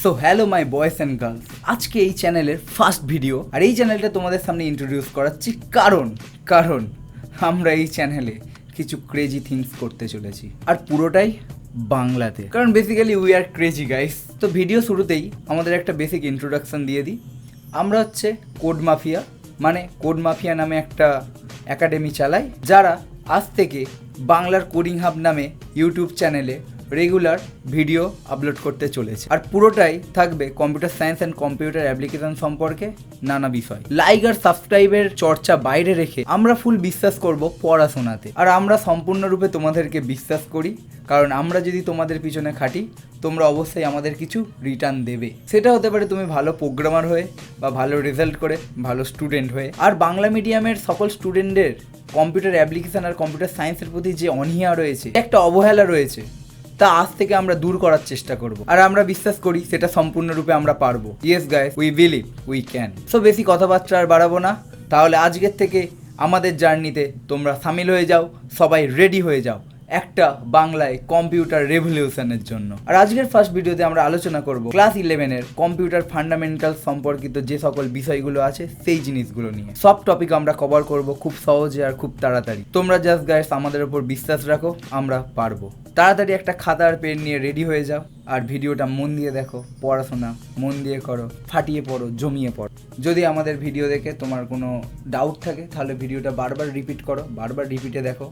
So hello my বয়েস and girls, আজকে এই চ্যানেলের ফার্স্ট ভিডিও, আর এই চ্যানেলটা তোমাদের সামনে ইন্ট্রোডিউস করাচ্ছি কারণ আমরা এই চ্যানেলে কিছু ক্রেজি থিংস করতে চলেছি, আর পুরোটাই বাংলাতে। কারণ basically we are crazy guys. তো ভিডিও শুরুতেই আমাদের একটা বেসিক ইন্ট্রোডাকশন দিয়ে দিই। আমরা হচ্ছে কোড মাফিয়া, মানে কোড মাফিয়া নামে একটা একাডেমি চালাই, যারা আজ থেকে বাংলার কোডিং হাব নামে ইউটিউব চ্যানেলে রেগুলার ভিডিও আপলোড করতে চলেছে। আর পুরোটাই থাকবে computer science and computer application সম্পর্কে নানা বিষয়। লাইক আর সাবস্ক্রাইবের চর্চা বাইরে রেখে আমরা ফুল বিশ্বাস করব পড়াশোনাতে। আর আমরা সম্পূর্ণরূপে তোমাদেরকে বিশ্বাস করি, কারণ আমরা যদি তোমাদের পিছনে খাটি, তোমরা অবশ্যই আমাদের কিছু রিটার্ন দেবে। সেটা হতে পারে তুমি ভালো প্রোগ্রামার হয়ে, বা ভালো রেজাল্ট করে ভালো স্টুডেন্ট হয়ে। আর বাংলা মিডিয়ামের সকল স্টুডেন্টদের কম্পিউটার অ্যাপ্লিকেশন আর কম্পিউটার সায়েন্সের প্রতি যে অনীহা রয়েছে, একটা অবহেলা রয়েছে, তা আজ থেকে আমরা দূর করার চেষ্টা করব। আর আমরা বিশ্বাস করি সেটা সম্পূর্ণরূপে আমরা পারবো। Yes guys, we believe we can. So বেশি কথাবার্তা আর বাড়াবো না, তাহলে আজকের থেকে আমাদের জার্নিতে তোমরা সামিল হয়ে যাও, সবাই রেডি হয়ে যাও একটা বাংলায় কম্পিউটার রেভলিউশনের জন্য। আর আজকের ফার্স্ট ভিডিওতে আমরা আলোচনা করব ক্লাস 11-এর কম্পিউটার ফান্ডামেন্টাল সম্পর্কিত যে সকল বিষয়গুলো আছে সেই জিনিসগুলো নিয়ে। সব টপিক আমরা কভার করব খুব সহজে আর খুব তাড়াতাড়ি। তোমরা জাস্ট গাইস আমাদের উপর বিশ্বাস রাখো, আমরা পারবো। তাড়াতাড়ি একটা খাতা আর পেন নিয়ে রেডি হয়ে যাও, আর ভিডিওটা মন দিয়ে দেখো, পড়াশোনা মন দিয়ে করো, ফাটিয়ে পড়ো, জমিয়ে পড়ো। যদি আমাদের ভিডিও দেখে তোমার কোনো ডাউট থাকে, তাহলে ভিডিওটা বারবার রিপিট করো, বারবার রিপিটে দেখো,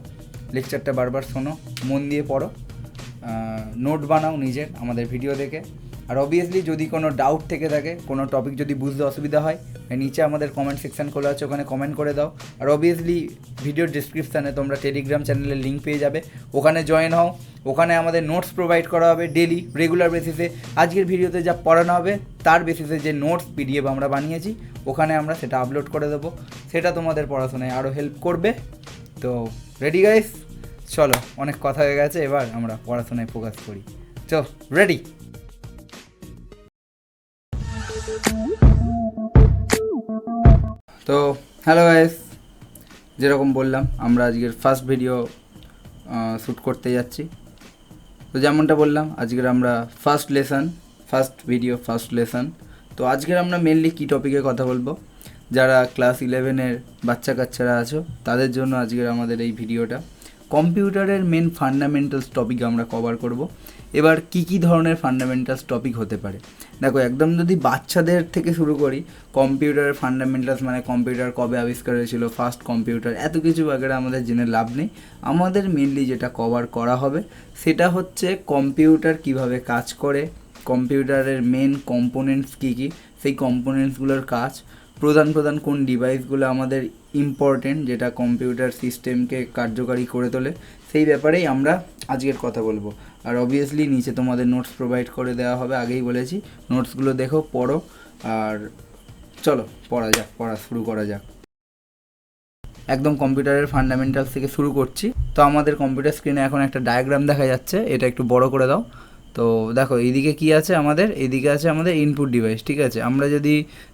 লেকচারটা বারবার শোনো, মন দিয়ে পড়ো, নোট বানাও নিজের আমাদের ভিডিও দেখে। আর অবভিয়াসলি যদি কোনো ডাউট থেকে থাকে, কোনো টপিক যদি বুঝতে অসুবিধা হয়, নিচে আমাদের কমেন্ট সেকশন খোলা আছে, ওখানে কমেন্ট করে দাও। আর অবভিয়াসলি ভিডিওর ডিসক্রিপশানে তোমরা টেলিগ্রাম চ্যানেলের লিঙ্ক পেয়ে যাবে, ওখানে জয়েন হও। ওখানে আমাদের নোটস প্রোভাইড করা হবে ডেলি রেগুলার বেসিসে। আজকের ভিডিওতে যা পড়ানো হবে তার বেসিসে যে নোটস পিডিএফ আমরা বানিয়েছি, ওখানে আমরা সেটা আপলোড করে দেবো। সেটা তোমাদের পড়াশোনায় আরও হেল্প করবে। তো রেডি গাইস, চলো, অনেক কথা হয়ে গেছে, এবার আমরা পড়াশোনায় ফোকাস করি। চো রেডি। তো হ্যালো গাইস, যেরকম বললাম আমরা আজকের ফার্স্ট ভিডিও শ্যুট করতে যাচ্ছি। তো যেমনটা বললাম, আজকের আমরা ফার্স্ট লেসন। তো আজকের আমরা মেনলি কী টপিকে কথা বলবো, যারা ক্লাস 11-এর বাচ্চা কাচ্চারা আছো তাদের জন্য আজকের আমাদের এই ভিডিওটা। কম্পিউটারের মেন ফান্ডামেন্টালস টপিক আমরা কভার করব। এবার কি ধরনের ফান্ডামেন্টালস টপিক হতে পারে, দেখো একদম যদি বাচ্চাদের থেকে শুরু করি, কম্পিউটারের ফান্ডামেন্টালস মানে কম্পিউটার কবে আবিষ্কার হয়েছিল, ফার্স্ট কম্পিউটার, এত কিছু আগে আমাদের জেনে লাভ নেই। আমাদের মেনলি যেটা কভার করা হবে সেটা হচ্ছে কম্পিউটার কিভাবে কাজ করে, কম্পিউটারের মেন কম্পোনেন্টস কী, সেই কম্পোনেন্টসগুলোর কাজ, প্রধান কোন ডিভাইসগুলো আমাদের ইম্পর্টেন্ট, যেটা কম্পিউটার সিস্টেমকে কার্যকারী করে তোলে, সেই ব্যাপারেই আমরা আজকের কথা বলবো। আর অবভিয়াসলি নিচে তোমাদের নোটস প্রোভাইড করে দেওয়া হবে, আগেই বলেছি, নোটসগুলো দেখো, পড়ো। আর চলো পড়া শুরু করা যাক। একদম কম্পিউটারের ফান্ডামেন্টালস থেকে শুরু করছি। তো আমাদের কম্পিউটার স্ক্রিনে এখন একটা ডায়াগ্রাম দেখা যাচ্ছে, এটা একটু বড় করে দাও। তো দেখো এইদিকে কি আছে আমাদের, এইদিকে আছে আমাদের ইনপুট ডিভাইস, ঠিক আছে। আমরা যদি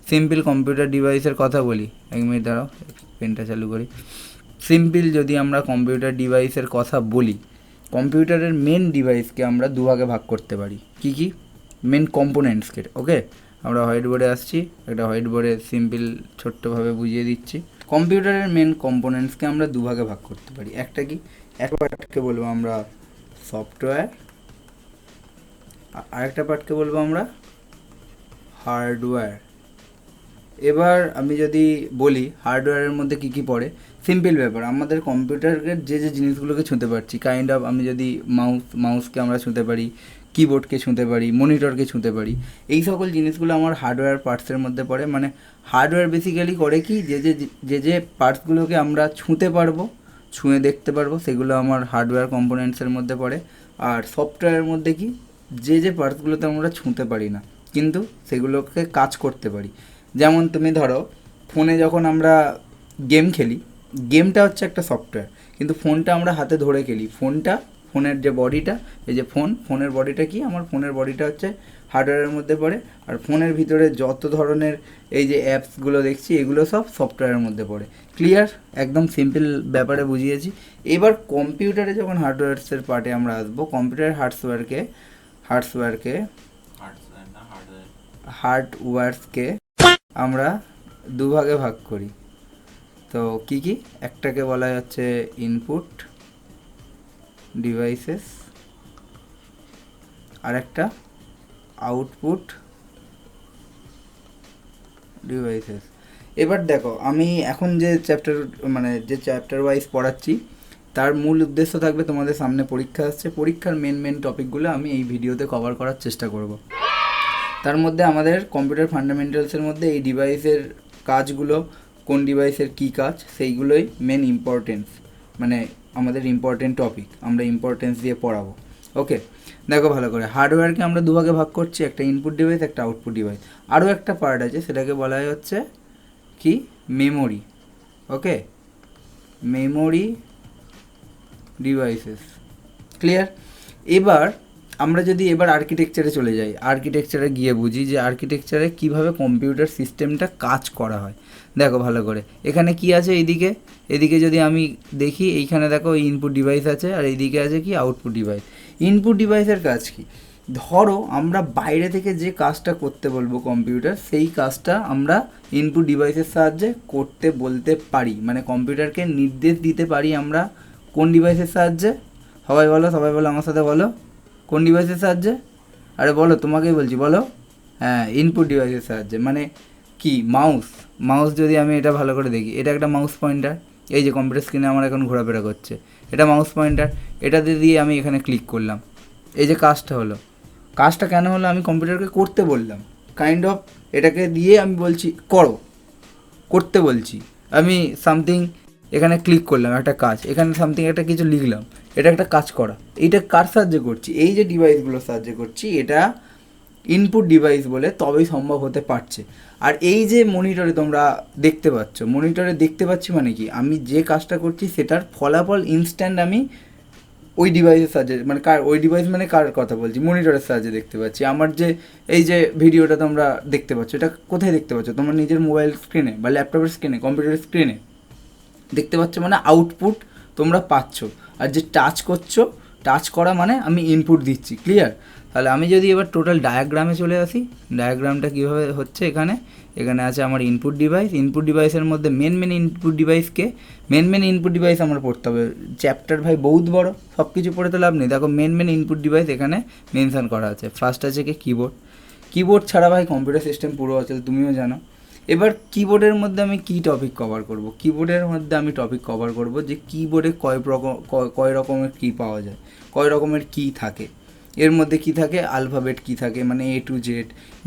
সিম্পল কম্পিউটার ডিভাইসের কথা বলি, এক মিনিট দাঁড়াও, পেনটা চালু করি। সিম্পল যদি আমরা কম্পিউটার ডিভাইসের কথা বলি, কম্পিউটারের মেন ডিভাইসকে আমরা দুভাগে ভাগ করতে পারি। কি মেন কম্পোনেন্টসকে। ওকে, আমরা হোয়াইট বোর্ডে আসছি, একটা হোয়াইট বোর্ডে সিম্পল ছোট্টভাবে বুঝিয়ে দিচ্ছি। কম্পিউটারের মেন কম্পোনেন্টসকে আমরা দুভাগে ভাগ করতে পারি। একটা পার্টকে বলবো আমরা সফটওয়্যার, আরেকটা পার্টকে বলবো আমরা হার্ডওয়্যার। এবার আমি যদি বলি হার্ডওয়্যারের মধ্যে কী পড়ে, সিম্পল ব্যাপার, আমাদের কম্পিউটারের যে জিনিসগুলোকে ছুঁতে পারছি, কাইন্ড অফ আমি যদি মাউসকে আমরা ছুঁতে পারি, কিবোর্ডকে ছুঁতে পারি, মনিটরকে ছুঁতে পারি, এই সকল জিনিসগুলো আমার হার্ডওয়্যার পার্টসের মধ্যে পড়ে। মানে হার্ডওয়্যার বেসিক্যালি করে কি, যে পার্টসগুলোকে আমরা ছুঁতে পারবো, ছুঁয়ে দেখতে পারবো, সেগুলো আমার হার্ডওয়্যার কম্পোনেন্টসের মধ্যে পড়ে। আর সফটওয়্যারের মধ্যে কি, যে পার্টসগুলোতে আমরা ছুঁতে পারি না কিন্তু সেগুলোকে কাজ করতে পারি। যেমন তুমি ধরো ফোনে যখন আমরা গেম খেলি, গেমটা হচ্ছে একটা সফটওয়্যার, কিন্তু ফোনটা আমরা হাতে ধরে খেলি, ফোনের যে বডিটা, এই যে ফোনের বডিটা কি, আমার ফোনের বডিটা হচ্ছে হার্ডওয়্যারের মধ্যে পড়ে। আর ফোনের ভিতরে যত ধরনের এই যে অ্যাপসগুলো দেখছি, এগুলো সব সফটওয়্যারের মধ্যে পড়ে। ক্লিয়ার? একদম সিম্পল ব্যাপারে বুঝিয়েছি। এবার কম্পিউটারে যখন হার্ডওয়্যারসের পার্টে আমরা আসবো, কম্পিউটারের হার্ডওয়্যারকে হার্ডওয়্যারকে আমরা দুভাগে ভাগ করি। তো কি কি? একটাকে বলা হচ্ছে ইনপুট ডিভাইসেস, আর একটা আউটপুট ডিভাইসেস। এবার দেখো, আমি এখন যে চ্যাপ্টার ওয়াইজ পড়াচ্ছি তার মূল উদ্দেশ্য থাকবে, তোমাদের সামনে পরীক্ষা আসছে, পরীক্ষার মেন টপিকগুলো আমি এই ভিডিওতে কভার করার চেষ্টা করব। তার মধ্যে আমাদের কম্পিউটার ফান্ডামেন্টালসের মধ্যে এই ডিভাইসের কাজগুলো, কোন ডিভাইসের কী কাজ, সেইগুলোই মেন ইম্পর্টেন্স, মানে আমাদের ইম্পর্টেন্ট টপিক, আমরা ইম্পর্টেন্স দিয়ে পড়াবো। ওকে, দেখো ভালো করে, হার্ডওয়্যারকে আমরা দুভাগে ভাগ করছি, একটা ইনপুট ডিভাইস, একটা আউটপুট ডিভাইস। আরও একটা পার্ট আছে, সেটাকে বলা হচ্ছে কি? মেমোরি। ওকে, মেমোরি ডিভাইসেস। ক্লিয়ার? এবার আমরা যদি আর্কিটেকচারে চলে যাই, আর্কিটেকচারে গিয়ে বুঝি যে আর্কিটেকচারে কীভাবে কম্পিউটার সিস্টেমটা কাজ করা হয়। দেখো ভালো করে, এখানে কি আছে? এদিকে যদি আমি দেখি, এইখানে দেখো ইনপুট ডিভাইস আছে, আর এইদিকে আছে কি? Output device. ইনপুট ডিভাইসের কাজ কি? ধরো আমরা বাইরে থেকে যে কাজটা করতে বলবো কম্পিউটার, সেই কাজটা আমরা ইনপুট ডিভাইসের সাহায্যে করতে বলতে পারি, মানে কম্পিউটারকে নির্দেশ দিতে পারি আমরা কোন ডিভাইসের সাহায্যে? সবাই বলো আমার সাথে বলো, কোন ডিভাইসের সাহায্যে? আরে বলো, তোমাকেই বলছি, বলো। হ্যাঁ, ইনপুট ডিভাইসের সাহায্যে। মানে কি? মাউস যদি আমি এটা ভালো করে দেখি, এটা একটা মাউস পয়েন্টার, এই যে কম্পিউটার স্ক্রিনে আমার এখন ঘোরাফেরা করছে, এটা মাউস পয়েন্টার। এটাতে দিয়ে আমি এখানে ক্লিক করলাম, এই যে কাজটা হলো। কাজটা কেন হলো? আমি কম্পিউটারকে করতে বললাম, কাইন্ড অফ এটাকে দিয়ে আমি বলছি করতে বলছি। আমি সামথিং এখানে ক্লিক করলাম, একটা কাজ, এখানে সামথিং একটা কিছু লিখলাম, এটা একটা কাজ করা। এইটা কার সাহায্যে করছি? এই যে ডিভাইসগুলোর সাহায্যে করছি, এটা ইনপুট ডিভাইস বলে তবেই সম্ভব হতে পারছে। আর এই যে মনিটরে তোমরা দেখতে পাচ্ছ, মনিটরে দেখতে পাচ্ছি মানে কি? আমি যে কাজটা করছি সেটার ফলাফল ইনস্ট্যান্ট আমি ওই ডিভাইসের সাহায্যে, মানে ওই ডিভাইস মানে কার কথা বলছি? মনিটরের সাহায্যে দেখতে পাচ্ছি। আমার যে এই যে ভিডিওটা তোমরা দেখতে পাচ্ছ, এটা কোথায় দেখতে পাচ্ছ? তোমার নিজের মোবাইল স্ক্রিনে বা ল্যাপটপের স্ক্রিনে, কম্পিউটারের স্ক্রিনে দেখতে পাচ্ছ, মানে আউটপুট তোমরা পাচ্ছ। আর যে টাচ করা মানে আমি ইনপুট দিচ্ছি। ক্লিয়ার? তাহলে আমি যদি এবার টোটাল ডায়াগ্রামে চলে আসি, ডায়াগ্রামটা কীভাবে হচ্ছে, এখানে আছে আমার ইনপুট ডিভাইসের মধ্যে মেন ইনপুট ডিভাইস আমার পড়তে হবে। চ্যাপ্টার ভাই বহুত বড়, সব কিছু পড়ে তো লাভ নেই। দেখো মেন ইনপুট ডিভাইস এখানে মেনশন করা আছে। ফার্স্ট আছে কি? কিবোর্ড ছাড়া ভাই কম্পিউটার সিস্টেম পুরো অচল, তুমিও জানো। এবার কিবোর্ডের মধ্যে আমি কী টপিক কভার করব? কিবোর্ডের মধ্যে আমি টপিক কভার করব যে কিবোর্ডে কয় রকমের কী পাওয়া যায়, কয় রকমের কী থাকে। এর মধ্যে কী থাকে? আলফাবেট কী থাকে, মানে A to Z,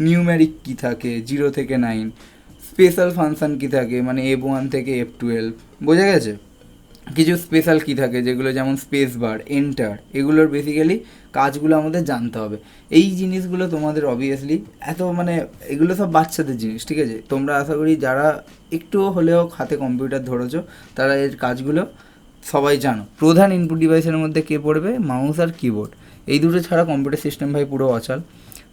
নিউমেরিক কী থাকে 0 থেকে 9, স্পেশাল ফাংশান কী থাকে, মানে F1 থেকে F12, বোঝা গেছে? কিছু স্পেশাল কী থাকে যেগুলো, যেমন স্পেস বার, এন্টার, এগুলোর বেসিক্যালি কাজগুলো আমাদের জানতে হবে। এই জিনিসগুলো তোমাদের অবভিয়াসলি এগুলো সব বাচ্চাদের জিনিস, ঠিক আছে? তোমরা আশা করি যারা একটু হলেও হাতে কম্পিউটার ধরেছো, তারা এর কাজগুলো সবাই জানো। প্রধান ইনপুট ডিভাইসের মধ্যে কে পড়বে? মাউস আর কিবোর্ড। এই দুটো ছাড়া কম্পিউটার সিস্টেম ভাই পুরো অচল।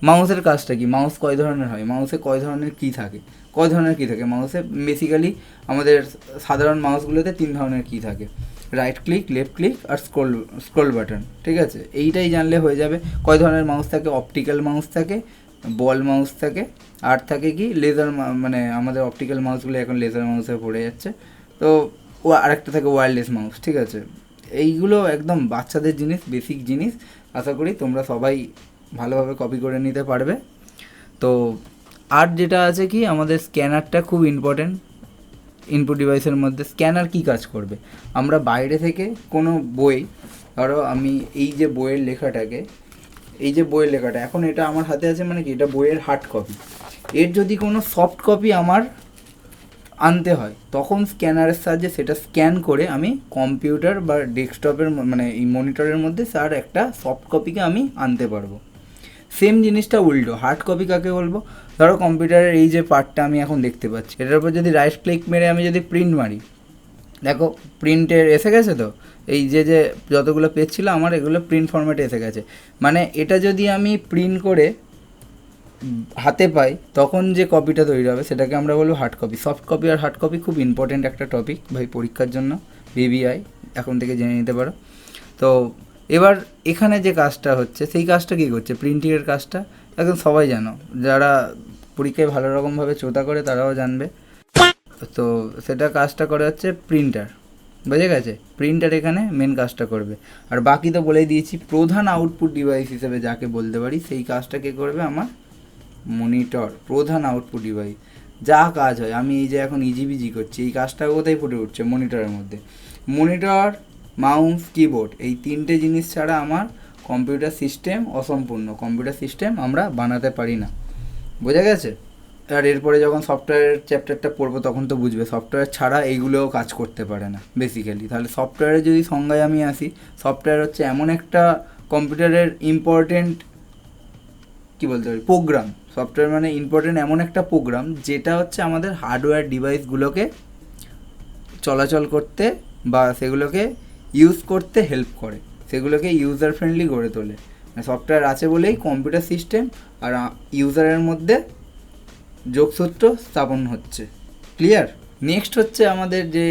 মাউসের কাজটা কি? মাউস কয় ধরনের হয়? মাউসে কয় ধরনের কী থাকে? মাউসে বেসিক্যালি আমাদের সাধারণ মাউসগুলোতে 3 ধরনের কী থাকে, রাইট ক্লিক, লেফট ক্লিক আর স্ক্রোল বাটন, ঠিক আছে? এইটাই জানলে হয়ে যাবে। কয় ধরনের মাউস থাকে? অপটিক্যাল মাউস থাকে, বল মাউস থাকে, আর থাকে কি লেজার, মানে আমাদের অপটিক্যাল মাউসগুলো এখন লেজার মাউসে পড়ে যাচ্ছে, তো আরেকটা থাকে ওয়্যারলেস মাউস, ঠিক আছে? এইগুলো একদম বাচ্চাদের জিনিস, বেসিক জিনিস, আশা করি তোমরা সবাই ভালোভাবে কপি করে নিতে পারবে। তো আর যেটা আছে কি, আমাদের স্ক্যানারটা খুব ইম্পর্টেন্ট ইনপুট ডিভাইসের মধ্যে। স্ক্যানার কী কাজ করবে? আমরা বাইরে থেকে কোনো বই, ধরো আমি এই যে বইয়ের লেখাটা এখন এটা আমার হাতে আছে, মানে কি এটা বইয়ের হার্ড কপি, এর যদি কোনো সফট কপি আমার আনতে হয়, তখন স্ক্যানারের সাহায্যে সেটা স্ক্যান করে আমি কম্পিউটার বা ডেস্কটপের, মানে এই মনিটরের মধ্যে তার একটা সফট কপিকে আমি আনতে পারবো। সেম জিনিসটা উল্টো, হার্ড কপি কাকে বলবো? ধরো কম্পিউটারের এই যে পার্টটা আমি এখন দেখতে পাচ্ছি, এটার উপর যদি রাইট ক্লিক মেরে আমি যদি প্রিন্ট মারি, দেখো প্রিন্টের এসে গেছে। তো এই যে যতগুলো পেজ ছিল আমার, এগুলো প্রিন্ট ফরম্যাটে এসে গেছে। মানে এটা যদি আমি প্রিন্ট করে হাতে পাই, তখন যে কপিটা তৈরি হবে সেটাকে আমরা বলবো হার্ড কপি। সফট কপি আর হার্ড কপি খুব ইম্পর্টেন্ট একটা টপিক ভাই পরীক্ষার জন্য, VBI এখন থেকে জেনে নিতে পারো। তো এবার এখানে যে কাজটা হচ্ছে, সেই কাজটা কী করছে? প্রিন্টিংয়ের কাজটা একদম সবাই জানো, যারা পরীক্ষায় ভালো রকমভাবে চোতা করে তারাও জানবে। তো সেটা কাজটা করে হচ্ছে প্রিন্টার, বুঝে গেছে? প্রিন্টার এখানে মেন কাজটা করবে। আর বাকি তো বলেই দিয়েছি, প্রধান আউটপুট ডিভাইস হিসেবে যাকে বলতে পারি সেই কাজটা কে করবে? আমার মনিটর, প্রধান আউটপুট ডিভাইস। যা কাজ হয়, আমি এই যে এখন ইজিবিজি করছি, এই কাজটা কোথায় ফুটে উঠছে? মনিটরের মধ্যে। মনিটর, মাউস, কিবোর্ড, এই তিনটে জিনিস ছাড়া আমার কম্পিউটার সিস্টেম অসম্পূর্ণ। কম্পিউটার সিস্টেম আমরা বানাতে পারি না, বোঝা গেছে? আর এরপরে যখন সফটওয়্যারের চ্যাপ্টারটা পড়বো তখন তো বুঝবে সফটওয়্যার ছাড়া এইগুলোও কাজ করতে পারে না বেসিক্যালি। তাহলে সফটওয়্যারের যদি সংজ্ঞায় আমি আসি, সফটওয়্যার হচ্ছে এমন একটা কম্পিউটারের ইম্পর্টেন্ট, কী বলতে পারি, প্রোগ্রাম। সফটওয়্যার মানে ইম্পর্টেন্ট এমন একটা প্রোগ্রাম যেটা হচ্ছে আমাদের হার্ডওয়্যার ডিভাইসগুলোকে চলাচল করতে বা সেগুলোকে ইউজ করতে হেল্প করে, সেগুলোকে ইউজার ফ্রেন্ডলি গড়ে তোলে। সফটওয়্যার আছে বলেই কম্পিউটার সিস্টেম আর ইউজারের মধ্যে যোগসূত্র স্থাপন হচ্ছে। ক্লিয়ার? নেক্সট হচ্ছে আমাদের যে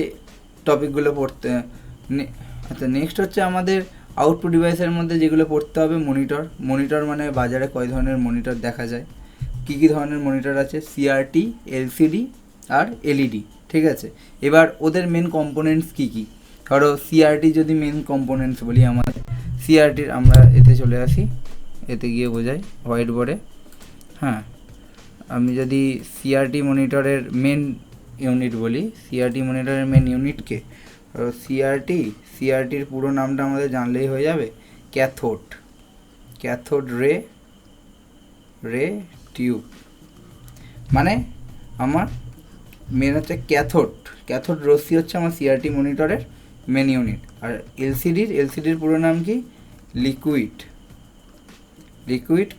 টপিকগুলো পড়তে, আচ্ছা নেক্সট হচ্ছে আমাদের আউটপুট ডিভাইসের মধ্যে যেগুলো পড়তে হবে, মনিটর। মনিটর মানে বাজারে কয় ধরনের মনিটর দেখা যায়, কী কী ধরনের মনিটর আছে? সিআরটি, এলসিডি আর এলইডি, ঠিক আছে? এবার ওদের মেন কম্পোনেন্টস কী কী? ধরো সিআরটি যদি মেন কম্পোনেন্টস বলি, আমাদের সিআরটির, আমরা এতে চলে আসি, এতে গিয়ে বোঝাই হোয়াইট বোর্ডে। হ্যাঁ, আমি যদি সিআরটি মনিটরের মেন ইউনিট বলি, সিআরটি মনিটরের মেন ইউনিটকে, সিআরটির পুরো নামটা আমাদের জানলেই হয়ে যাবে, ক্যাথোড রে টিউব। মানে আমার মেন হচ্ছে ক্যাথোড রশ্মি হচ্ছে আমার সিআরটি মনিটরের মেন ইউনিট। আর এলসিডির পুরো নাম কি? Liquid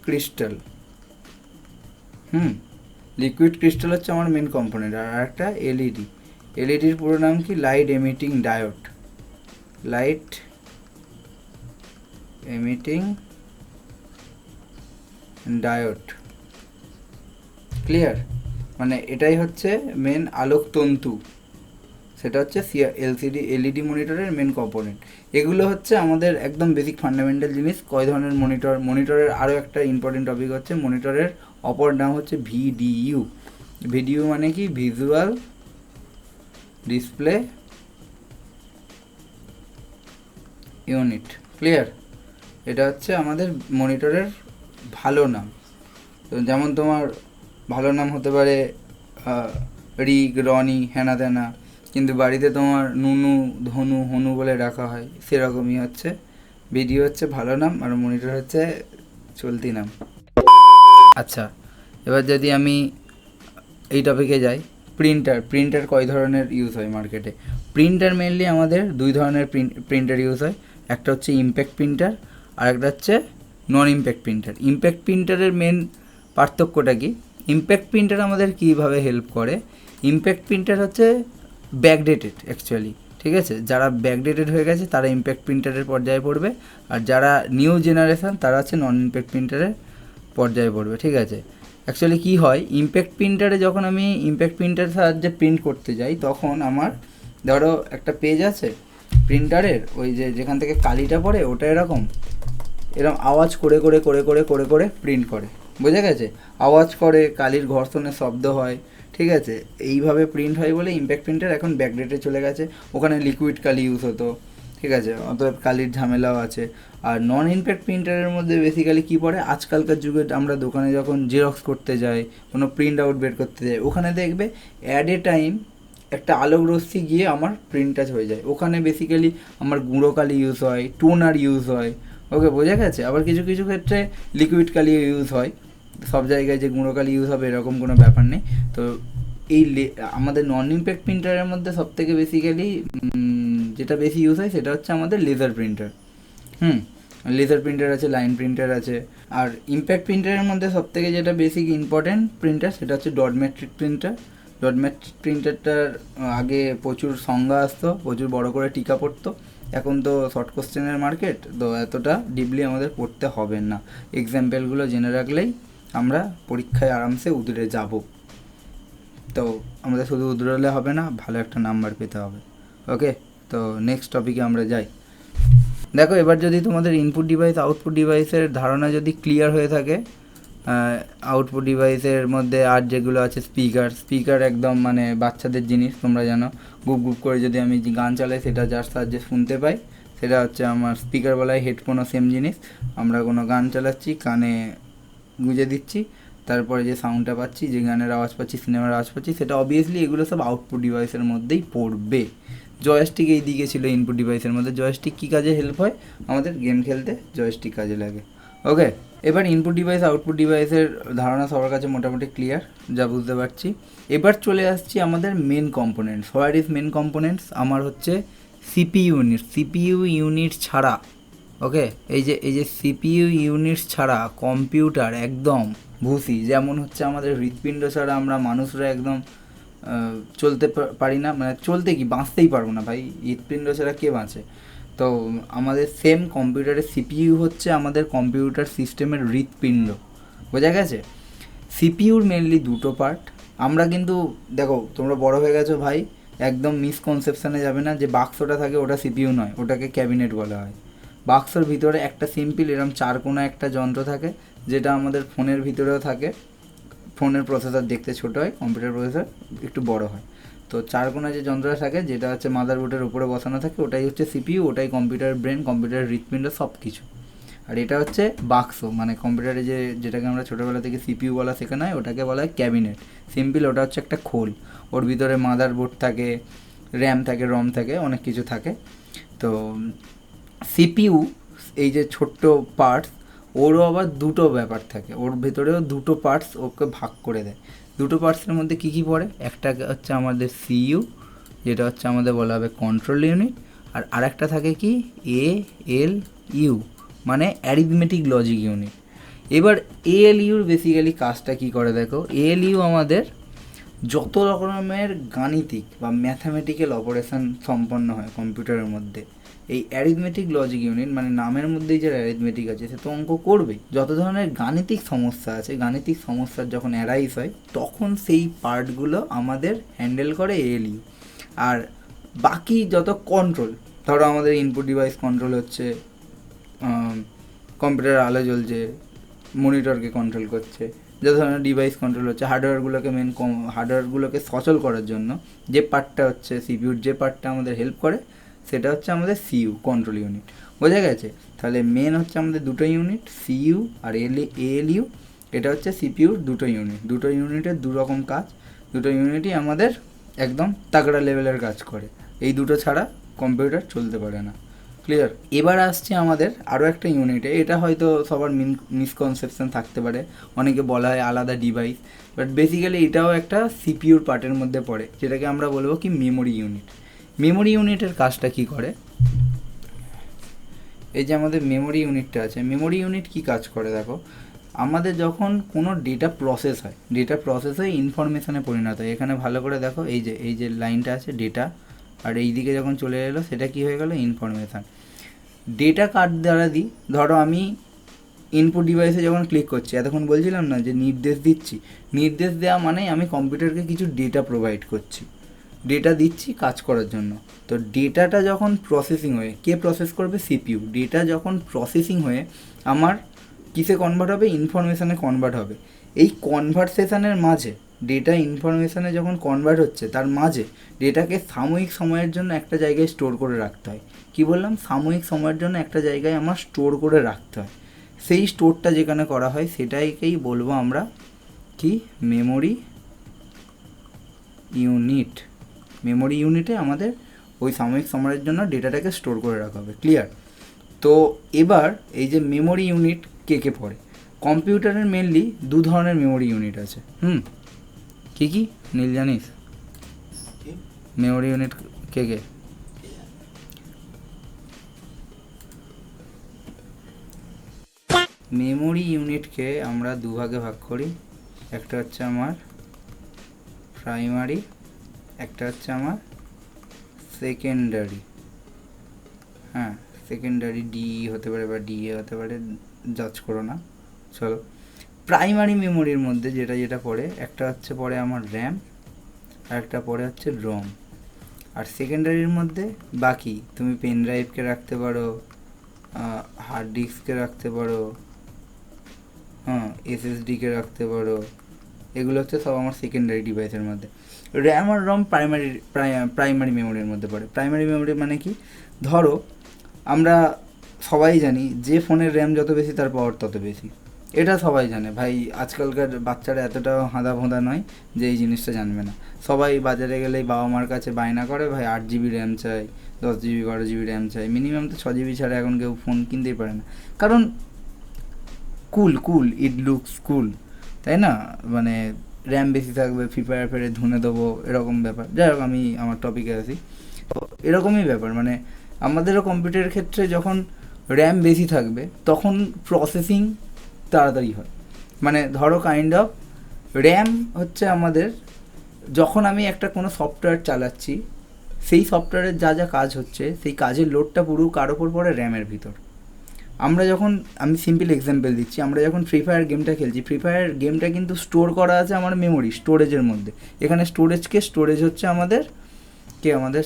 crystal. লিকুইড ক্রিস্টাল হচ্ছে আমার মেন কম্পোনেন্ট। আর একটা এলইডির পুরো নাম কি? Light emitting diode. ক্লিয়ার? মানে এটাই হচ্ছে মেন আলোক তন্তু, সেটা হচ্ছে এলইডি মনিটরের মেন কম্পোনেন্ট। এগুলো হচ্ছে আমাদের একদম বেসিক ফান্ডামেন্টাল জিনিস। কয় ধরনের মনিটরের আরও একটা ইম্পর্টেন্ট টপিক হচ্ছে মনিটরের অপর নাম হচ্ছে ভিডিইউ। ভিডিইউ মানে কি? Visual display unit. ক্লিয়ার? এটা হচ্ছে আমাদের মনিটরের ভালো নাম। তো যেমন তোমার ভালো নাম হতে পারে রিক, রনি, হেনা তেনা, কিন্তু বাড়িতে তোমার নুনু, ধনু, হনু বলে ডাকা হয়, সেরকমই হচ্ছে ভিডিও হচ্ছে ভালো নাম আর মনিটর হচ্ছে চলতি নাম। আচ্ছা, এবার যদি আমি এই টপিকে যাই, প্রিন্টার কয় ধরনের ইউজ হয় মার্কেটে? প্রিন্টার মেনলি আমাদের দুই ধরনের প্রিন্টার ইউজ হয়। একটা হচ্ছে ইম্প্যাক্ট প্রিন্টার আর একটা হচ্ছে নন ইম্প্যাক্ট প্রিন্টার। ইম্প্যাক্ট প্রিন্টারের মেন পার্থক্যটা কি? ইম্প্যাক্ট প্রিন্টার আমাদের কীভাবে হেল্প করে? ইম্প্যাক্ট প্রিন্টার হচ্ছে ব্যাকডেটেড অ্যাকচুয়ালি, ঠিক আছে? যারা ব্যাকডেটেড হয়ে গেছে তারা ইম্প্যাক্ট প্রিন্টারের পর্যায়ে পড়বে, আর যারা নিউ জেনারেশান তারা হচ্ছে নন ইম্প্যাক্ট প্রিন্টারের পর্যায়ে পড়বে, ঠিক আছে? অ্যাকচুয়ালি কী হয়, ইম্প্যাক্ট প্রিন্টারে যখন আমি ইম্প্যাক্ট প্রিন্টারের সাহায্যে প্রিন্ট করতে যাই, তখন আমার ধরো একটা পেজ আছে প্রিন্টারের, ওই যেখান থেকে কালিটা পড়ে ওটা এরকম আওয়াজ করে প্রিন্ট করে, বোঝা গেছে? আওয়াজ করে, কালির ঘর্ষণের শব্দ হয়, ঠিক আছে? এইভাবে প্রিন্ট হয় বলে ইম্প্যাক্ট প্রিন্টার এখন ব্যাকডেটে চলে গেছে। ওখানে লিকুইড কালি ইউজ হতো, ঠিক আছে? অতএব কালির ঝামেলাও আছে। আর নন ইম্প্যাক্ট প্রিন্টারের মধ্যে বেসিক্যালি কী পড়ে, আজকালকার যুগে আমরা দোকানে যখন জেরক্স করতে যাই, কোনো প্রিন্ট আউট বের করতে যাই, ওখানে দেখবে অ্যাট এ টাইম একটা আলোক রশ্মি গিয়ে আমার প্রিন্টার হয়ে যায়। ওখানে বেসিক্যালি আমার গুঁড়ো কালি ইউজ হয়, টোনার ইউজ হয়, ওকে, বোঝা গেছে? আবার কিছু কিছু ক্ষেত্রে লিকুইড কালি ইউজ হয়। সব জায়গায় যে গুঁড়ো কালি ইউজ হবে এরকম কোনো ব্যাপার নেই। তো এই আমাদের নন ইম্প্যাক্ট প্রিন্টারের মধ্যে সবথেকে বেসিক্যালি যেটা বেশি ইউজ হয় সেটা হচ্ছে আমাদের লেজার প্রিন্টার। লেজার প্রিন্টার আছে, লাইন প্রিন্টার আছে। আর ইম্প্যাক্ট প্রিন্টারের মধ্যে সবথেকে যেটা বেসিক ইম্পর্টেন্ট প্রিন্টার সেটা হচ্ছে dot matrix printer. Dot matrix প্রিন্টারটার আগে প্রচুর সংজ্ঞা আসতো, প্রচুর বড় করে টিকা পড়তো। এখন তো শর্ট কোশ্চেনের মার্কেট, তো এতটা ডিপলি আমাদের পড়তে হবে না। এক্সাম্পলগুলো জেনে রাখলেই আমরা পরীক্ষায় আরামসে উতরে যাব। তো আমাদের শুধু উতরলে হবে না, ভালো একটা নাম্বার পেতে হবে। ওকে, তো নেক্সট টপিকে আমরা যাই। দেখো, এবার যদি তোমাদের ইনপুট ডিভাইস আউটপুট ডিভাইসের ধারণা যদি ক্লিয়ার হয়ে থাকে, আউটপুট ডিভাইসের মধ্যে আর যেগুলো আছে স্পিকার একদম মানে বাচ্চাদের জিনিস, তোমরা জানো। গুপ গুপ করে যদি আমি গান চালাই সেটা যার সাহায্যে শুনতে পাই সেটা হচ্ছে আমার স্পিকার বলা হয়। হেডফোনও সেম জিনিস, আমরা কোনো গান চালাচ্ছি কানে গুঁজে দিচ্ছি, তারপরে যে সাউন্ডটা পাচ্ছি, যে গানের আওয়াজ পাচ্ছি, সিনেমার আওয়াজ পাচ্ছি, সেটা অবভিয়াসলি এগুলো সব আউটপুট ডিভাইসের মধ্যেই পড়বে। জয়স্টিক এই দিকে ছিল ইনপুট ডিভাইসের মধ্যে। জয়স্টিক কী কাজে হেল্প হয়? আমাদের গেম খেলতে জয়স্টিক কাজে লাগে। ওকে, এবার ইনপুট ডিভাইস আউটপুট ডিভাইসের ধারণা সবার কাছে মোটামুটি ক্লিয়ার, যা বুঝতে পারছি। এবার চলে আসছি আমাদের main components. What is main components? আমার হচ্ছে সিপিইউ ইউনিট। সিপিইউ ইউনিট ছাড়া, ওকে, এই যে সিপিইউ ইউনিট ছাড়া কম্পিউটার একদম ভুসি। যেমন হচ্ছে আমাদের হৃৎপিণ্ড ছাড়া আমরা মানুষরা একদম চলতে পারি না, মানে চলতে কি বাঁচতেই পারবো না ভাই, হৃৎপিণ্ড ছাড়া কে বাঁচে? তো আমাদের সেম কম্পিউটারের সিপিইউ হচ্ছে আমাদের কম্পিউটার সিস্টেমের হৃৎপিণ্ড, বোঝা গেছে? সিপিইউর মেনলি দুটো পার্ট। আমরা কিন্তু দেখো, তোমরা বড় হয়ে গেছো ভাই, একদম মিসকনসেপশানে যাবে না যে বাক্সটা থাকে ওটা সিপিইউ নয়, ওটাকে ক্যাবিনেট বলা হয়। বাক্সর ভিতরে একটা সিম্পল এরকম চারকোনা একটা যন্ত্র থাকে, যেটা আমাদের ফোনের ভিতরেও থাকে। ফোনের প্রসেসর দেখতে ছোটো হয়, কম্পিউটার প্রসেসর একটু বড় হয়। তো চারকোনা যে যন্ত্রটা থাকে, যেটা হচ্ছে মাদারবোর্ডের উপরে বসানো থাকে, ওটাই হচ্ছে সিপিইউ, ওটাই কম্পিউটার ব্রেন, কম্পিউটারের হৃৎপিণ্ড, সব কিছু। আর এটা হচ্ছে বাক্স, মানে কম্পিউটারে যেটাকে আমরা ছোটোবেলা থেকে সিপিইউ বলা শেখানো হয়, ওটাকে বলা হয় ক্যাবিনেট। সিম্পল, ওটা হচ্ছে একটা খোল। ওর ভিতরে মাদারবোর্ড থাকে, র্যাম থাকে, রম থাকে, অনেক কিছু থাকে। তো সিপিইউ এই যে ছোট্ট পার্টস, ওরও আবার দুটো ব্যাপার থাকে, ওর ভেতরেও দুটো পার্টস ওকে ভাগ করে দেয়। দুটো পার্টসের মধ্যে কী কী পড়ে? একটা হচ্ছে আমাদের সিইউ, যেটা হচ্ছে আমাদের বলা হবে কন্ট্রোল ইউনিট, আর আরেকটা থাকে কি এএলইউ, মানে অ্যারিথমেটিক লজিক ইউনিট। এবার এএলইউর বেসিক্যালি কাজটা কী করে দেখো। এএলইউ আমাদের যত রকমের গাণিতিক বা ম্যাথামেটিক্যাল অপারেশন সম্পন্ন হয় কম্পিউটারের মধ্যে, এই অ্যারিথমেটিক লজিক ইউনিট, মানে নামের মধ্যেই যে অ্যারিথমেটিক আছে সে তো অঙ্ক করবেই। যত ধরনের গাণিতিক সমস্যা আছে, গাণিতিক সমস্যার যখন অ্যারাইজ হয় তখন সেই পার্টগুলো আমাদের হ্যান্ডেল করে এএলইউ। আর বাকি যত কন্ট্রোল, ধরো আমাদের ইনপুট ডিভাইস কন্ট্রোল হচ্ছে কম্পিউটার আলো জ্বলছে, মনিটরকে কন্ট্রোল করছে, যে ধরনের ডিভাইস কন্ট্রোল হচ্ছে হার্ডওয়্যারগুলোকে হার্ডওয়্যারগুলোকে সচল করার জন্য যে পার্টটা হচ্ছে সিপিইউর, যে পার্টটা আমাদের হেল্প করে সেটা হচ্ছে আমাদের সিইউ, কন্ট্রোল ইউনিট, বোঝা গেছে? তাহলে মেন হচ্ছে আমাদের দুটো ইউনিট, সিইউ আর এএলইউ। এটা হচ্ছে সিপিইউর দুটো ইউনিট। দুটো ইউনিটের দু রকম কাজ, দুটো ইউনিটই আমাদের একদম তাগড়া লেভেলের কাজ করে। এই দুটো ছাড়া কম্পিউটার চলতে পারে না। ক্লিয়ার? এবার আসছে আমাদের আরও একটা ইউনিটে। এটা হয়তো সবার মিসকনসেপশন থাকতে পারে, অনেকে বলা হয় আলাদা ডিভাইস, বাট বেসিক্যালি এটাও একটা সিপিইউর পার্টের মধ্যে পড়ে, যেটাকে আমরা বলবো কি মেমোরি ইউনিট। মেমোরি ইউনিটের কাজটা কি করে? এই যে আমাদের মেমোরি ইউনিটটা আছে, মেমোরি ইউনিট কি কাজ করে দেখো। আমাদের যখন কোনো ডেটা প্রসেস হয়, ডেটা প্রসেস হয়ে ইনফরমেশানে পরিণত হয়। এখানে ভালো করে দেখো, এই যে লাইনটা আছে ডেটা, আর এই দিকে যখন চলে এলো সেটা কি হয়ে গেল? ইনফরমেশান। ডেটা কার দ্বারা দিই? ধরো আমি ইনপুট ডিভাইসে যখন ক্লিক করছি, এতক্ষণ বলছিলাম না যে নির্দেশ দিচ্ছি, নির্দেশ দেওয়া মানে আমি কম্পিউটারকে কিছু ডেটা প্রোভাইড করছি, ডেটা দিচ্ছি কাজ করার জন্য। তো ডেটাটা যখন প্রসেসিং হয়ে, কে প্রসেস করবে? সিপিইউ। ডেটা যখন প্রসেসিং হয়ে আমার কিসে কনভার্ট হবে? ইনফরমেশানে কনভার্ট হবে। এই কনভারসেশনের মাঝে, ডেটা ইনফরমেশানে যখন কনভার্ট হচ্ছে তার মাঝে ডেটাকে সাময়িক সময়ের জন্য একটা জায়গায় স্টোর করে রাখতে হয়। কি বললাম? সাময়িক সময়ের জন্য একটা জায়গায় আমার স্টোর করে রাখতে হয়। সেই স্টোরটা যেখানে করা হয় সেটাকেই বলবো আমরা কি? Memory unit. মেমোরি ইউনিটে আমাদের ওই সাময়িক সময়ের জন্য ডেটাটাকে স্টোর করে রাখা হবে। ক্লিয়ার? তো এবার এই যে মেমোরি ইউনিট কে কে পড়ে? কম্পিউটারের মেনলি দু ধরনের মেমোরি ইউনিট আছে। কী কী নীল জানিস? মেমোরি ইউনিট কে কে? মেমোরি ইউনিটকে আমরা দুভাগে ভাগ করি। একটা হচ্ছে আমার প্রাইমারি, একটা হচ্ছে আমার সেকেন্ডারি। হ্যাঁ, সেকেন্ডারি ডিই হতে পারে বা ডিএ হতে পারে, জাজ করো না। চলো, প্রাইমারি মেমোরির মধ্যে যেটা যেটা পড়ে, একটা হচ্ছে পড়ে আমার র্যাম, আর একটা পড়ে হচ্ছে রম। আর সেকেন্ডারির মধ্যে বাকি তুমি পেন ড্রাইভকে রাখতে পারো, হার্ড ডিস্ককে রাখতে পারো, হ্যাঁ, এসএসডিকে রাখতে পারো। এগুলো হচ্ছে সব আমার সেকেন্ডারি ডিভাইসের মধ্যে। র্যাম আর রম প্রাইমারি মেমোরির মধ্যে পড়ে। প্রাইমারি মেমোরি মানে কি, ধরো আমরা সবাই জানি যে ফোনের র্যাম যত বেশি তার পাওয়ার তত বেশি, এটা সবাই জানে ভাই। আজকালকার বাচ্চারা এতটাও হাঁদা ভোঁদা নয় যে এই জিনিসটা জানবে না। সবাই বাজারে গেলেই বাবা মার কাছে বায়না করে, ভাই 8 GB র্যাম চাই, 10 GB 12 GB র্যাম চাই। মিনিমাম তো 6 GB ছাড়া এখন কেউ ফোন কিনতেই পারে না, কারণ কুল ইট লুকস কুল, তাই না? মানে র্যাম বেশি থাকবে, ফ্রি ফায়ার ফেরে ধুনে দেবো, এরকম ব্যাপার। যাই হোক, আমি আমার টপিকে আসি। তো এরকমই ব্যাপার, মানে আমাদেরও কম্পিউটারের ক্ষেত্রে যখন র্যাম বেশি থাকবে তখন প্রসেসিং তাড়াতাড়ি হয়। মানে ধরো কাইন্ড অফ র্যাম হচ্ছে আমাদের, যখন আমি একটা কোনো সফটওয়্যার চালাচ্ছি সেই সফটওয়্যারের যা যা কাজ হচ্ছে সেই কাজের লোডটা পুরো কার ওপর পড়ে, র্যামের ভিতর। আমরা যখন, আমি সিম্পল এক্সাম্পল দিচ্ছি, আমরা যখন ফ্রি ফায়ার গেমটা খেলছি, ফ্রি ফায়ার গেমটা কিন্তু স্টোর করা আছে আমার মেমোরি স্টোরেজের মধ্যে। এখানে স্টোরেজ হচ্ছে আমাদের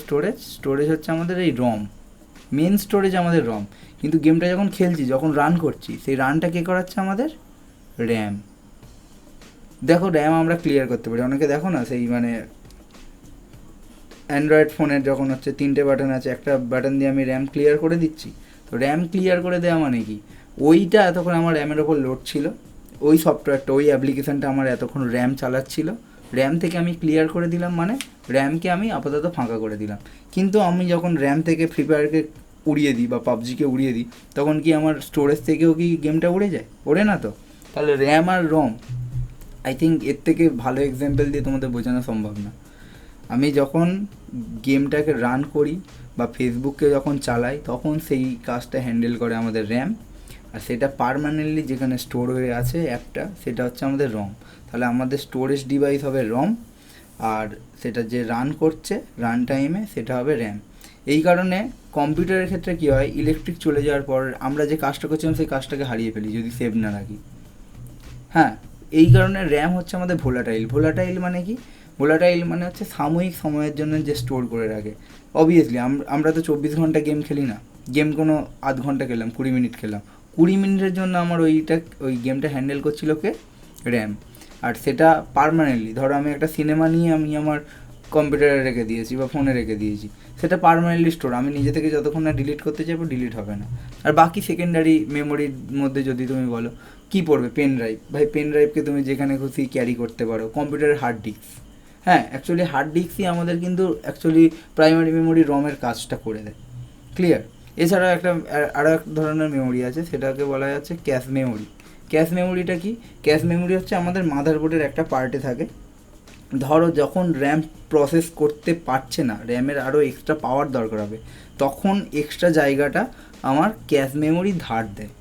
স্টোরেজ হচ্ছে আমাদের এই রম, মেন স্টোরেজ আমাদের রম। কিন্তু গেমটা যখন খেলছি, যখন রান করছি, সেই রানটা কে করাচ্ছে আমাদের? র্যাম। দেখো র্যাম আমরা ক্লিয়ার করতে পারি। অনেকে দেখো না, সেই মানে অ্যান্ড্রয়েড ফোনের যখন হচ্ছে 3টে বাটন আছে, একটা বাটন দিয়ে আমি র্যাম ক্লিয়ার করে দিচ্ছি। তো র্যাম ক্লিয়ার করে দেওয়া মানে কি, ওইটা এতক্ষণ আমার র্যামের ওপর লোড ছিল, ওই সফটওয়্যারটা, ওই অ্যাপ্লিকেশানটা আমার এতক্ষণ র্যাম চালাচ্ছিল, র্যাম থেকে আমি ক্লিয়ার করে দিলাম, মানে র্যামকে আমি আপাতত ফাঁকা করে দিলাম। কিন্তু আমি যখন র্যাম থেকে ফ্রি ফায়ারকে উড়িয়ে দিই বা পাবজিকে উড়িয়ে দিই, তখন কি আমার স্টোরেজ থেকেও কি গেমটা উড়ে যায়? ওড়ে না তো। তাহলে র্যাম আর রম, আই থিঙ্ক এর থেকে ভালো এক্সাম্পল দিয়ে তোমাদের বোঝানো সম্ভব না। আমি যখন গেমটাকে রান করি বা ফেসবুককে যখন চালাই, তখন সেই কাজটা হ্যান্ডেল করে আমাদের র্যাম, আর সেটা পার্মানেন্টলি যেখানে স্টোর হয়ে আছে অ্যাপটা, সেটা হচ্ছে আমাদের রম। তাহলে আমাদের স্টোরেজ ডিভাইস হবে রম, আর সেটা যে রান করছে রান টাইমে সেটা হবে র্যাম। এই কারণে কম্পিউটারের ক্ষেত্রে কী হয়, ইলেকট্রিক চলে যাওয়ার পর আমরা যে কাজটা করছিলাম সেই কাজটাকে হারিয়ে ফেলি যদি সেভ না রাখি। হ্যাঁ, এই কারণে র্যাম হচ্ছে আমাদের ভোলাটাইল মানে কি, ভোলাটাইল মানে হচ্ছে সাময়িক সময়ের জন্য যে স্টোর করে রাখে। অবভিয়াসলি আমরা তো 24 ঘন্টা গেম খেলি না, গেম কোনো আধ ঘন্টা খেলাম, 20 মিনিট খেলাম, 20 মিনিটের জন্য আমার ওই গেমটা হ্যান্ডেল করছিল কে? র্যাম। আর সেটা পার্মানেন্টলি, ধরো আমি একটা সিনেমা নিয়ে আমি আমার কম্পিউটারে রেখে দিয়েছি বা ফোনে রেখে দিয়েছি, সেটা পার্মানেন্টলি স্টোর, আমি নিজে থেকে যতক্ষণ না ডিলিট করতে চাইবো ডিলিট হবে না। আর বাকি সেকেন্ডারি মেমোরির মধ্যে যদি তুমি বলো কী পড়বে, পেন ড্রাইভ, ভাই পেন ড্রাইভকে তুমি যেখানে খুশি ক্যারি করতে পারো। কম্পিউটারের হার্ড ডিস্ক, হ্যাঁ অ্যাকচুয়ালি হার্ড ডিস্কই আমাদের কিন্তু অ্যাকচুয়ালি প্রাইমারি মেমোরি রমের কাজটা করে দেয়। ক্লিয়ার? এছাড়া আরও এক ধরনের মেমোরি আছে, সেটাকে বলা যাচ্ছে ক্যাশ মেমোরি। ক্যাশ মেমোরিটা কি? ক্যাশ মেমোরি হচ্ছে আমাদের মাদারবোর্ডের একটা পার্টে থাকে। ধরো যখন র্যাম প্রসেস করতে পারছে না, র্যামের আরও এক্সট্রা পাওয়ার দরকার হবে, তখন এক্সট্রা জায়গাটা আমার ক্যাশ মেমোরি ধার দেয়।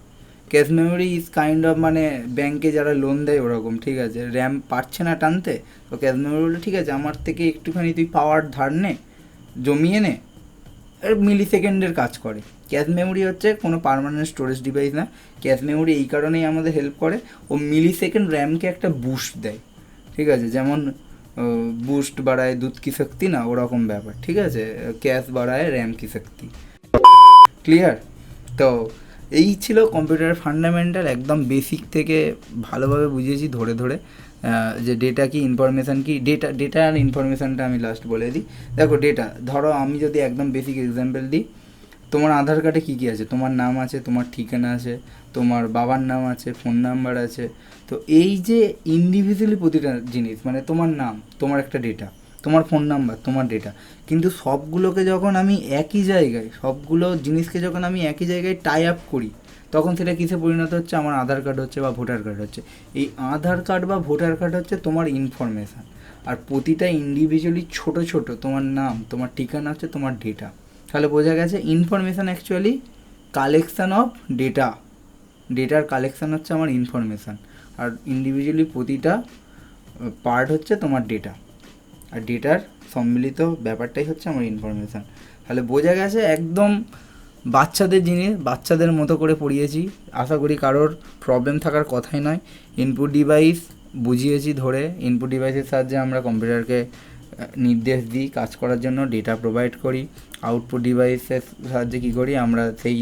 Cache memory is kind of, মানে ব্যাংকে যারা লোন দেয় ওরকম, ঠিক আছে? র্যাম পারছে না টানতে, তো ক্যাশ মেমোরি বলে ঠিক আছে আমার থেকে একটুখানি তুই পাওয়ার ধার নে, জমিয়ে নে, মিলি সেকেন্ডের কাজ করে। ক্যাশ মেমোরি হচ্ছে কোনো পার্মানেন্ট স্টোরেজ ডিভাইস না। ক্যাশ মেমোরি এই কারণেই আমাদের হেল্প করে, ও মিলি সেকেন্ড র্যামকে একটা বুস্ট দেয়, ঠিক আছে? যেমন বুস্ট বাড়ায় দুধ কি শক্তি, না ওরকম ব্যাপার, ঠিক আছে? ক্যাশ বাড়ায় র্যাম কি শক্তি। ক্লিয়ার? তো এই ছিল কম্পিউটারের ফান্ডামেন্টাল, একদম বেসিক থেকে ভালোভাবে বুঝিয়েছি ধরে ধরে, যে ডেটা কি, ইনফরমেশান কি। ডেটা আর ইনফরমেশানটা আমি লাস্ট বলে দিই। দেখো ডেটা, ধরো আমি যদি একদম বেসিক এক্সাম্পল দিই, তোমার আধার কার্ডে কী কী আছে? তোমার নাম আছে, তোমার ঠিকানা আছে, তোমার বাবার নাম আছে, ফোন নাম্বার আছে। তো এই যে ইন্ডিভিজুয়ালি প্রতিটা জিনিস, মানে তোমার নাম, তোমার একটা ডেটা, তোমার ফোন নাম্বার, তোমার ডেটা, কিন্তু সবগুলোকে যখন আমি একই জায়গায়, সবগুলো জিনিসকে যখন আমি একই জায়গায় টাই আপ করি, তখন সেটা কিসে পরিণত হচ্ছে? আমার আধার কার্ড হচ্ছে বা ভোটার কার্ড হচ্ছে। এই আধার কার্ড বা ভোটার কার্ড হচ্ছে তোমার ইনফরমেশান, আর প্রতিটা ইন্ডিভিজুয়ালি ছোট ছোট, তোমার নাম, তোমার ঠিকানা হচ্ছে তোমার ডেটা। তাহলে বোঝা গেছে information actually collection of data, ডেটার কালেকশান হচ্ছে আমার ইনফরমেশান, আর ইন্ডিভিজুয়ালি প্রতিটা পার্ট হচ্ছে তোমার ডেটা, আর ডেটার সম্মিলিত ব্যাপারটাই হচ্ছে আমার ইনফরমেশান। তাহলে বোঝা গেছে একদম বাচ্চাদের জিনিস, বাচ্চাদের মতো করে পড়িয়েছি, আশা করি কারোর প্রবলেম থাকার কথাই নয়। ইনপুট ডিভাইস বুঝিয়েছি ধরে, ইনপুট ডিভাইসের সাহায্যে আমরা কম্পিউটারকে নির্দেশ দিই কাজ করার জন্য, ডেটা প্রোভাইড করি। আউটপুট ডিভাইসের সাহায্যে কী করি আমরা, সেই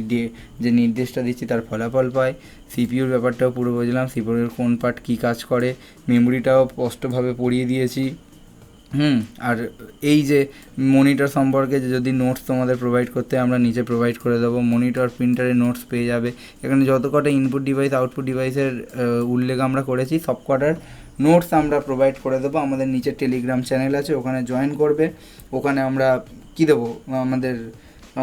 যে নির্দেশটা দিচ্ছি তার ফলাফল পাই। সিপিইউর ব্যাপারটাও পুরো বুঝলাম, সিপিইউর কোন পার্ট কী কাজ করে, মেমোরিটাও স্পষ্টভাবে পড়িয়ে দিয়েছি। আর এই যে মনিটর সম্পর্কে যদি নোটস তোমাদের প্রোভাইড করতে আমরা নিচে প্রোভাইড করে দেবো, মনিটর প্রিন্টারের নোটস পেয়ে যাবে। এখানে যত কটা ইনপুট ডিভাইস আউটপুট ডিভাইসের উল্লেখ আমরা করেছি সব কটার নোটস আমরা প্রোভাইড করে দেবো। আমাদের নিচে টেলিগ্রাম চ্যানেল আছে, ওখানে জয়েন করবে। ওখানে আমরা কী দেবো,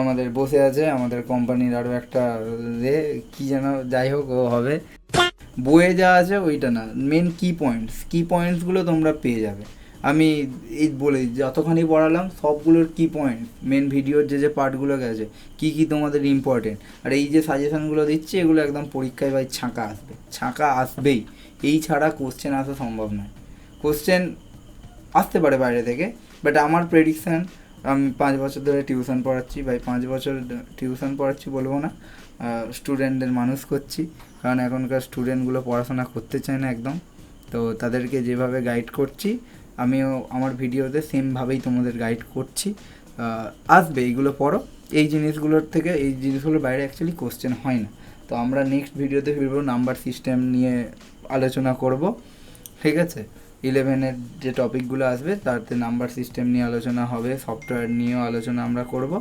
আমাদের বসে আছে আমাদের কোম্পানির আরও একটা কী যেন, যাই হোক ও হবে, বইয়ে যা আছে ওইটা না, মেন কি পয়েন্টসগুলো তোমরা পেয়ে যাবে। আমি এই বলে যতখানি পড়ালাম সবগুলোর কি পয়েন্ট, মেন ভিডিওর যে পার্টগুলো গেছে কী তোমাদের ইম্পর্টেন্ট। আর এই যে সাজেশনগুলো দিচ্ছি এগুলো একদম পরীক্ষায় ভাই ছাঁকা আসবেই। এই ছাড়া কোশ্চেন আসা সম্ভব নয়। কোশ্চেন আসতে পারে বাইরে থেকে, বাট আমার প্রেডিকশান, আমি 5 বছর ধরে টিউশন পড়াচ্ছি ভাই, 5 বছর টিউশন পড়াচ্ছি বলবো না, স্টুডেন্টদের মানুষ করছি। কারণ এখনকার স্টুডেন্টগুলো পড়াশোনা করতে চায় না একদম। তো তাদেরকে যেভাবে গাইড করছি আমিও আমার ভিডিওতে সেমভাবেই তোমাদের গাইড করছি। আসবে, এইগুলো পড়ো। এই জিনিসগুলোর বাইরে অ্যাকচুয়ালি কোশ্চেন হয় না। তো আমরা নেক্সট ভিডিওতে ফিরবো, নাম্বার সিস্টেম নিয়ে আলোচনা করব, ঠিক আছে। 11-এর যে টপিকগুলো আসবে তাতে নাম্বার সিস্টেম নিয়ে আলোচনা হবে, সফটওয়্যার নিয়েও আলোচনা আমরা করব।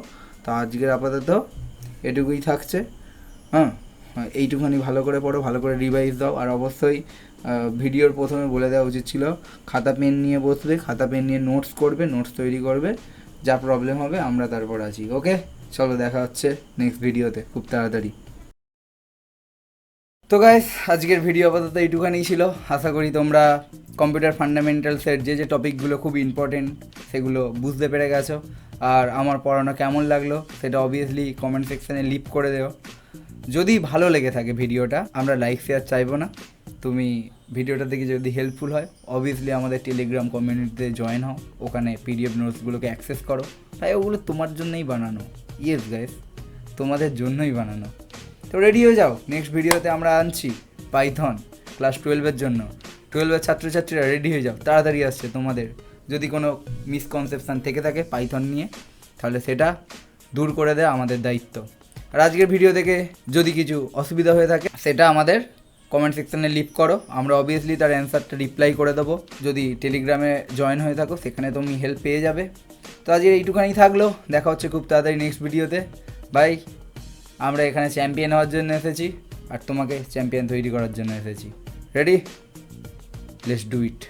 তো আজকের আপাতত এটুকুই থাকছে। এইটুখানি ভালো করে পড়ো, ভালো করে রিভাইজ দাও। আর অবশ্যই ভিডিওর প্রথমে বলে দেওয়া উচিত ছিল, খাতা পেন নিয়ে বসবে, খাতা পেন নিয়ে নোটস করবে, নোটস তৈরি করবে, যা প্রবলেম হবে আমরা তারপর আছি। ওকে, চলো দেখা হচ্ছে নেক্সট ভিডিওতে খুব তাড়াতাড়ি। তো গাইস, আজকের ভিডিও আপাতত এইটুখানি ছিল। আশা করি তোমরা কম্পিউটার ফান্ডামেন্টালসের যে টপিকগুলো খুব ইম্পর্টেন্ট সেগুলো বুঝতে পেরে গেছো। আর আমার পড়ানো কেমন লাগলো সেটা অবভিয়াসলি কমেন্ট সেকশানে লিভ করে দেও। যদি ভালো লেগে থাকে ভিডিওটা, আমরা লাইক শেয়ার চাইবো না। তুমি ভিডিওটা দেখে যদি হেল্পফুল হয় অবভিয়াসলি আমাদের টেলিগ্রাম কমিউনিটিতে জয়েন হও, ওখানে পিডিএফ নোটসগুলোকে অ্যাক্সেস করো। তাই ওগুলো তোমার জন্যই বানানো, ইয়েস গাইস, তোমাদের জন্যই বানানো। তো রেডি হয়ে যাও, নেক্সট ভিডিওতে আমরা আনছি পাইথন ক্লাস 12-এর জন্য। 12-এর ছাত্রছাত্রীরা রেডি হয়ে যাও, তাড়াতাড়ি আসছে তোমাদের। যদি কোনো মিসকনসেপশান থেকে থাকে পাইথন নিয়ে তাহলে সেটা দূর করে দেওয়া আমাদের দায়িত্ব। আর আজকের ভিডিও থেকে যদি কিছু অসুবিধা হয়ে থাকে সেটা আমাদের কমেন্ট সেকশানে লিভ করো, আমরা অবভিয়াসলি তার অ্যান্সারটা রিপ্লাই করে দেবো। যদি টেলিগ্রামে জয়েন হয়ে থাকো সেখানে তুমি হেল্প পেয়ে যাবে। তো আজকে এইটুখানি থাকলো, দেখা হচ্ছে খুব তাড়াতাড়ি নেক্সট ভিডিওতে। বাই। আমরা এখানে চ্যাম্পিয়ন হওয়ার জন্য এসেছি আর তোমাকে চ্যাম্পিয়ন তৈরি করার জন্য এসেছি। রেডি? Let's do it.